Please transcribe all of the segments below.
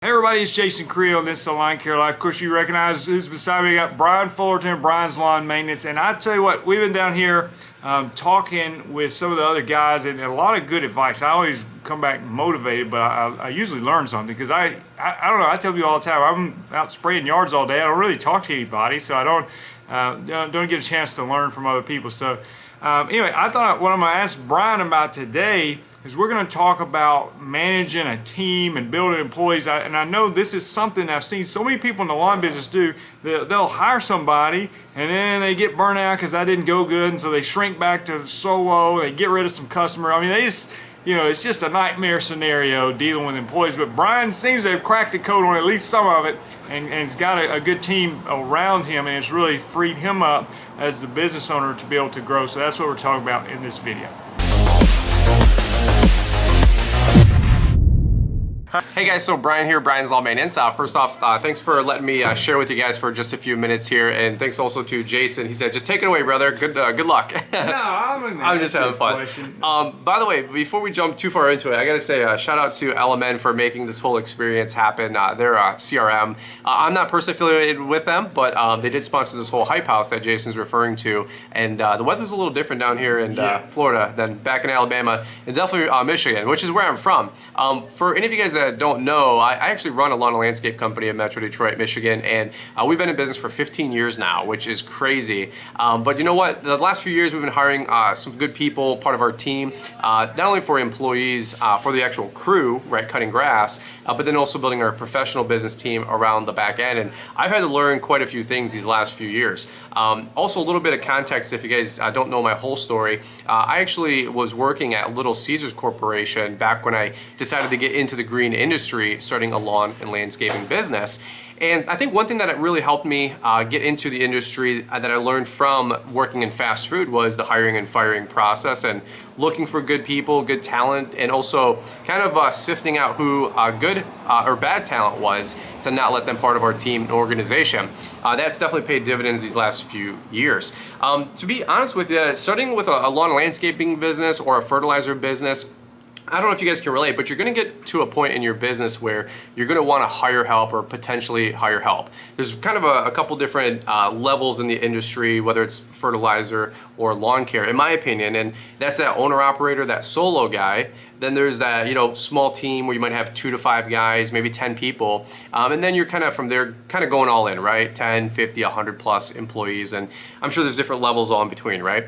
Hey everybody, it's Jason Creel, and this is Lawn Care Life. Of course, you recognize who's beside me. We got Brian Fullerton, Brian's Lawn Maintenance. And I tell you what, we've been down here talking with some of the other guys, and a lot of good advice. I always come back motivated, but I usually learn something because I don't know. I tell people all the time, I'm out spraying yards all day. I don't really talk to anybody, so I don't get a chance to learn from other people. So anyway, I thought what I'm going to ask Brian about today is we're going to talk about managing a team and building employees. And I know this is something I've seen so many people in the lawn business do. They'll hire somebody and then they get burnt out because that didn't go good, and so they shrink back to solo. They get rid of some customer. I mean, they just, it's just a nightmare scenario dealing with employees. But Brian seems to have cracked the code on at least some of it, and he's got a good team around him, and it's really freed him up as the business owner to be able to grow. So that's what we're talking about in this video. Hey guys, so Brian here, Brian's Lawn Maintenance. First off, thanks for letting me share with you guys for just a few minutes here, and thanks also to Jason. He said, just take it away, brother. Good luck. No, I'm just having fun. By the way, before we jump too far into it, I gotta say shout out to LMN for making this whole experience happen. They're CRM. I'm not personally affiliated with them, but they did sponsor this whole hype house that Jason's referring to, and the weather's a little different down here in Florida than back in Alabama, and definitely Michigan, which is where I'm from. For any of you guys that don't know, I actually run a lawn and landscape company in Metro Detroit, Michigan, and we've been in business for 15 years now, which is crazy. But you know what? The last few years we've been hiring some good people, part of our team, not only for employees, for the actual crew, right, cutting grass, but then also building our professional business team around the back end. And I've had to learn quite a few things these last few years. Also, a little bit of context, if you guys don't know my whole story, I actually was working at Little Caesars Corporation back when I decided to get into the green industry, starting a lawn and landscaping business. And I think one thing that really helped me get into the industry that I learned from working in fast food was the hiring and firing process, and looking for good people, good talent, and also kind of sifting out who good or bad talent was to not let them part of our team and organization. That's definitely paid dividends these last few years. To be honest with you, starting with a lawn and landscaping business or a fertilizer business, I don't know if you guys can relate, but you're going to get to a point in your business where you're going to want to hire help or potentially hire help. There's kind of a couple different levels in the industry, whether it's fertilizer or lawn care, in my opinion, and that's that owner-operator, that solo guy. Then there's that, small team where you might have 2 to 5 guys, maybe 10 people. And then you're kind of from there, kind of going all in, right? 10, 50, 100 plus employees. And I'm sure there's different levels all in between, right?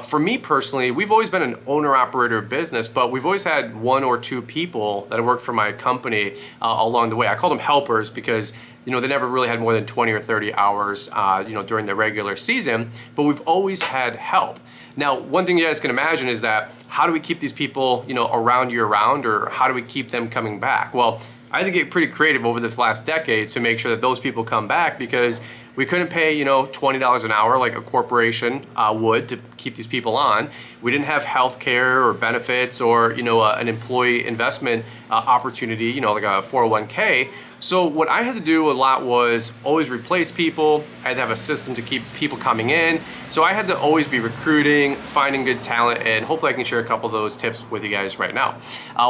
For me personally, we've always been an owner-operator business, but we've always had 1 or 2 people that have worked for my company along the way. I call them helpers because they never really had more than 20 or 30 hours, during the regular season, but we've always had help. Now, one thing you guys can imagine is that how do we keep these people, around year-round, or how do we keep them coming back? Well, I had to get pretty creative over this last decade to make sure that those people come back, because we couldn't pay, $20 an hour like a corporation would to keep these people on. We didn't have health care or benefits or, an employee investment opportunity, like a 401k. So what I had to do a lot was always replace people. I had to have a system to keep people coming in. So I had to always be recruiting, finding good talent, and hopefully I can share a couple of those tips with you guys right now.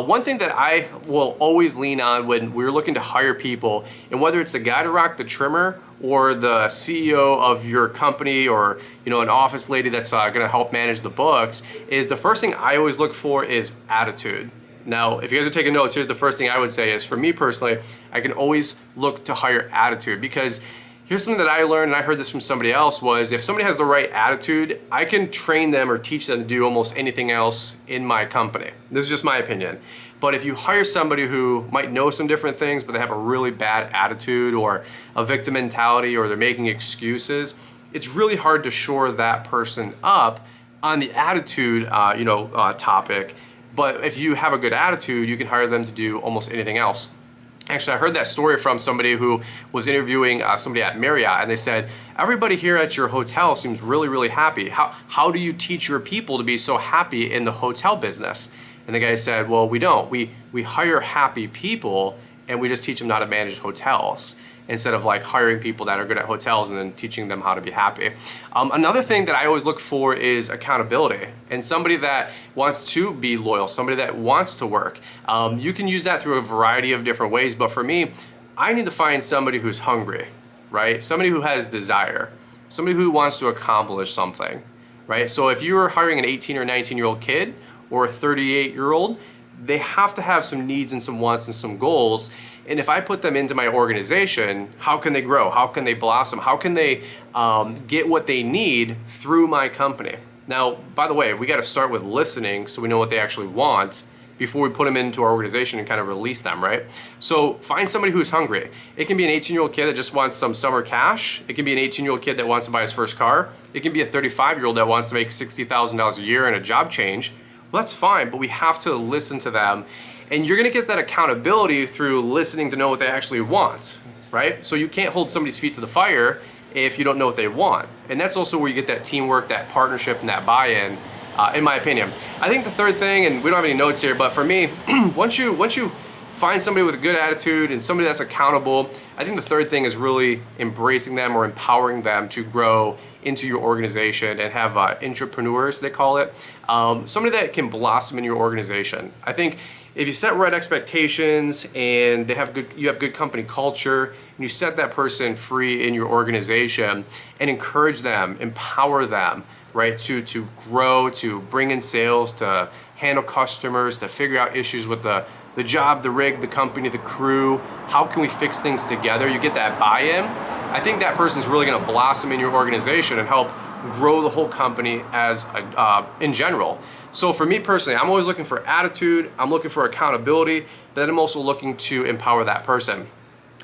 One thing that I will always lean on when we're looking to hire people, and whether it's the guy to rock the trimmer or the CEO of your company, or an office lady that's gonna help manage the books, is the first thing I always look for is attitude. Now, if you guys are taking notes, here's the first thing I would say is, for me personally, I can always look to hire attitude, because here's something that I learned, and I heard this from somebody else, was if somebody has the right attitude, I can train them or teach them to do almost anything else in my company. This is just my opinion. But if you hire somebody who might know some different things, but they have a really bad attitude or a victim mentality, or they're making excuses, it's really hard to shore that person up on the attitude topic. But if you have a good attitude, you can hire them to do almost anything else. Actually, I heard that story from somebody who was interviewing somebody at Marriott, and they said, everybody here at your hotel seems really, really happy. How do you teach your people to be so happy in the hotel business? And the guy said, well, we don't. We hire happy people, and we just teach them how to manage hotels instead of like hiring people that are good at hotels and then teaching them how to be happy. Another thing that I always look for is accountability and somebody that wants to be loyal, somebody that wants to work. You can use that through a variety of different ways, but for me, I need to find somebody who's hungry, right? Somebody who has desire, somebody who wants to accomplish something, right? So if you're hiring an 18 or 19-year-old kid or a 38-year-old, they have to have some needs and some wants and some goals. And if I put them into my organization, how can they grow? How can they blossom? How can they get what they need through my company? Now, by the way, we got to start with listening so we know what they actually want before we put them into our organization and kind of release them, right? So find somebody who's hungry. It can be an 18-year-old kid that just wants some summer cash. It can be an 18-year-old kid that wants to buy his first car. It can be a 35-year-old that wants to make $60,000 a year and a job change. Well, that's fine, but we have to listen to them. And you're gonna get that accountability through listening to know what they actually want, right? So you can't hold somebody's feet to the fire if you don't know what they want. And that's also where you get that teamwork, that partnership, and that buy-in, in my opinion. I think the third thing, and we don't have any notes here, but for me, once you find somebody with a good attitude and somebody that's accountable, I think the third thing is really embracing them or empowering them to grow into your organization and have entrepreneurs, they call it. Somebody that can blossom in your organization. I think if you set right expectations and you have good company culture, and you set that person free in your organization and encourage them, empower them, right, to grow, to bring in sales, to handle customers, to figure out issues with the job, the rig, the company, the crew. How can we fix things together? You get that buy-in. I think that person's really gonna blossom in your organization and help grow the whole company as in general. So for me personally, I'm always looking for attitude, I'm looking for accountability, but then I'm also looking to empower that person.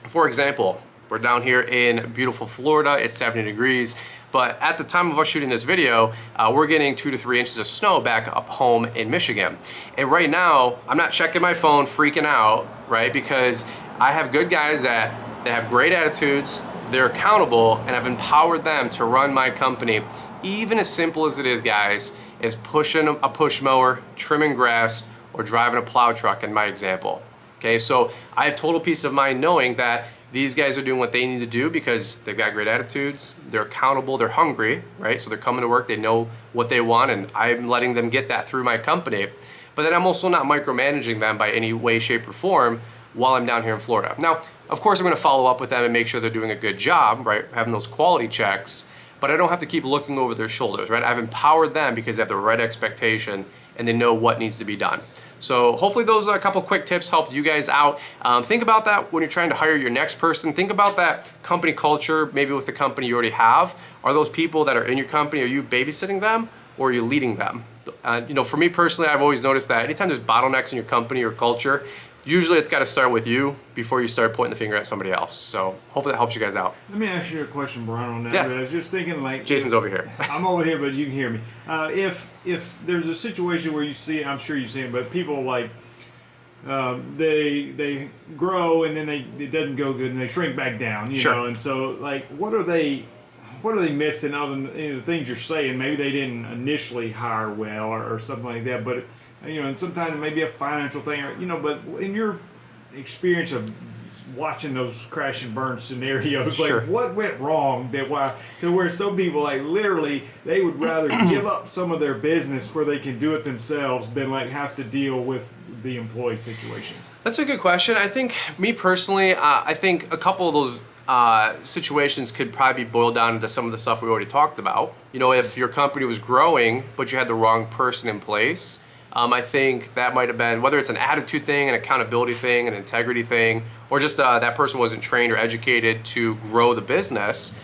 For example, we're down here in beautiful Florida, it's 70 degrees, but at the time of us shooting this video, we're getting 2 to 3 inches of snow back up home in Michigan. And right now, I'm not checking my phone, freaking out, right? Because I have good guys that have great attitudes, they're accountable, and I've empowered them to run my company. Even as simple as it is, guys, is pushing a push mower, trimming grass, or driving a plow truck in my example. Okay, so I have total peace of mind knowing that these guys are doing what they need to do because they've got great attitudes, they're accountable, they're hungry, right? So they're coming to work, they know what they want, and I'm letting them get that through my company. But then I'm also not micromanaging them by any way, shape, or form while I'm down here in Florida. Now, of course, I'm gonna follow up with them and make sure they're doing a good job, right? Having those quality checks, but I don't have to keep looking over their shoulders, right? I've empowered them because they have the right expectation and they know what needs to be done. So hopefully those are a couple quick tips helped you guys out. Think about that when you're trying to hire your next person. Think about that company culture, maybe with the company you already have. Are those people that are in your company, are you babysitting them or are you leading them? You know, for me personally, I've always noticed that anytime there's bottlenecks in your company or culture, usually it's got to start with you before you start pointing the finger at somebody else. So hopefully that helps you guys out. Let me ask you a question, Brian, on that. Yeah. I was just thinking, like, Jason's over here. I'm over here, but you can hear me. If there's a situation where you see, I'm sure you see it, but people like they grow and then it doesn't go good and they shrink back down, you Sure. know. And so, like, what are they missing other than the things you're saying? Maybe they didn't initially hire well or something like that, but you know, and sometimes it may be a financial thing, or, you know, but in your experience of watching those crash and burn scenarios, Sure. like, what went wrong to where some people, like, literally they would rather give up some of their business where they can do it themselves than like have to deal with the employee situation? That's a good question. I think, me personally, I think a couple of those situations could probably be boiled down to some of the stuff we already talked about. You know, if your company was growing, but you had the wrong person in place, I think that might have been, whether it's an attitude thing, an accountability thing, an integrity thing, or just that person wasn't trained or educated to grow the business.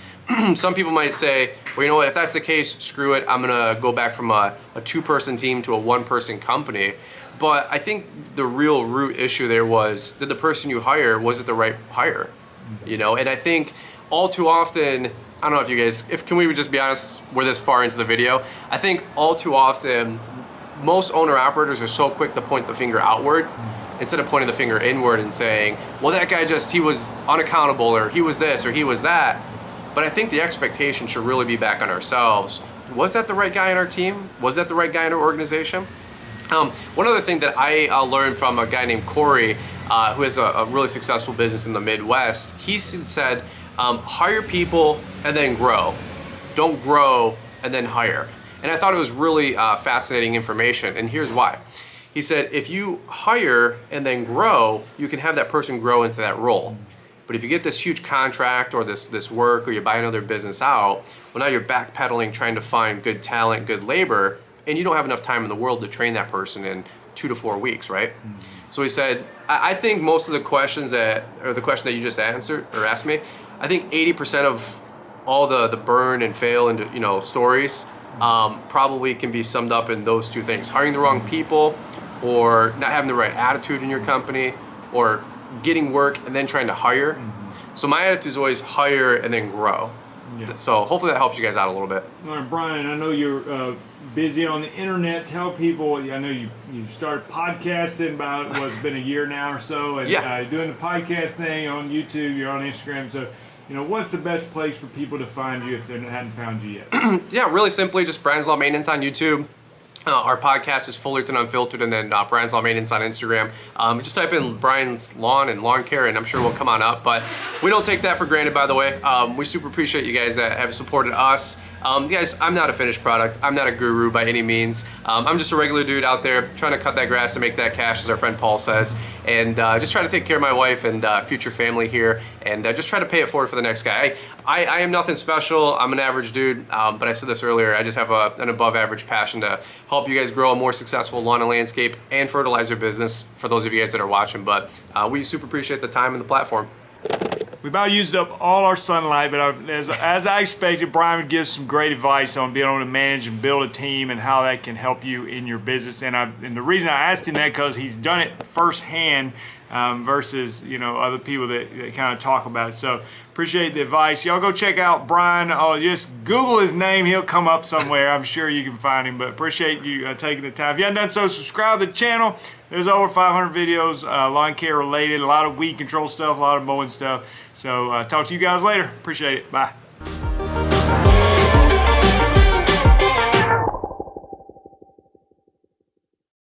Some people might say, well, you know what, if that's the case, screw it, I'm gonna go back from a 2-person team to a 1-person company. But I think the real root issue there was, did the person you hire, was it the right hire? You know, and I think all too often, I don't know if you guys, can we just be honest, we're this far into the video, I think all too often, most owner-operators are so quick to point the finger outward instead of pointing the finger inward and saying, well, that guy he was unaccountable, or he was this, or he was that. But I think the expectation should really be back on ourselves. Was that the right guy on our team? Was that the right guy in our organization? One other thing that I learned from a guy named Corey, who has a really successful business in the Midwest. He said, hire people and then grow. Don't grow and then hire. And I thought it was really fascinating information, and here's why. He said, if you hire and then grow, you can have that person grow into that role. But if you get this huge contract or this work, or you buy another business out, well, now you're backpedaling trying to find good talent, good labor, and you don't have enough time in the world to train that person in 2 to 4 weeks, right? So he said, I think most of the questions the question that you just answered or asked me, I think 80% of all the burn and fail and stories probably can be summed up in those two things: hiring the wrong people, or not having the right attitude in your company, or getting work and then trying to hire. So my attitude is always hire and then grow. Yeah. So hopefully that helps you guys out a little bit. All right, Brian, I know you're busy on the internet. Tell people, I know you started podcasting about it's been a year now or so, and doing the podcast thing on YouTube, you're on Instagram. So, what's the best place for people to find you if they hadn't found you yet? Yeah, really simply, just Brian's Lawn Maintenance on YouTube. Our podcast is Fullerton Unfiltered, and then Brian's Lawn Maintenance on Instagram. Just type in Brian's Lawn and Lawn Care, and I'm sure we'll come on up. But we don't take that for granted, by the way. We super appreciate you guys that have supported us. Guys, I'm not a finished product. I'm not a guru by any means. I'm just a regular dude out there trying to cut that grass and make that cash, as our friend Paul says, and just try to take care of my wife and future family here, and just try to pay it forward for the next guy. I am nothing special. I'm an average dude, but I said this earlier, I just have an above average passion to help you guys grow a more successful lawn and landscape and fertilizer business, for those of you guys that are watching. But we super appreciate the time and the platform. We about used up all our sunlight, but as I expected, Brian would give some great advice on being able to manage and build a team and how that can help you in your business. And the reason I asked him that, because he's done it firsthand versus other people that kind of talk about it. So appreciate the advice. Y'all go check out Brian. Just Google his name; he'll come up somewhere. I'm sure you can find him. But appreciate you taking the time. If you haven't done so, subscribe to the channel. There's over 500 videos, lawn care related, a lot of weed control stuff, a lot of mowing stuff. So talk to you guys later. Appreciate it. Bye.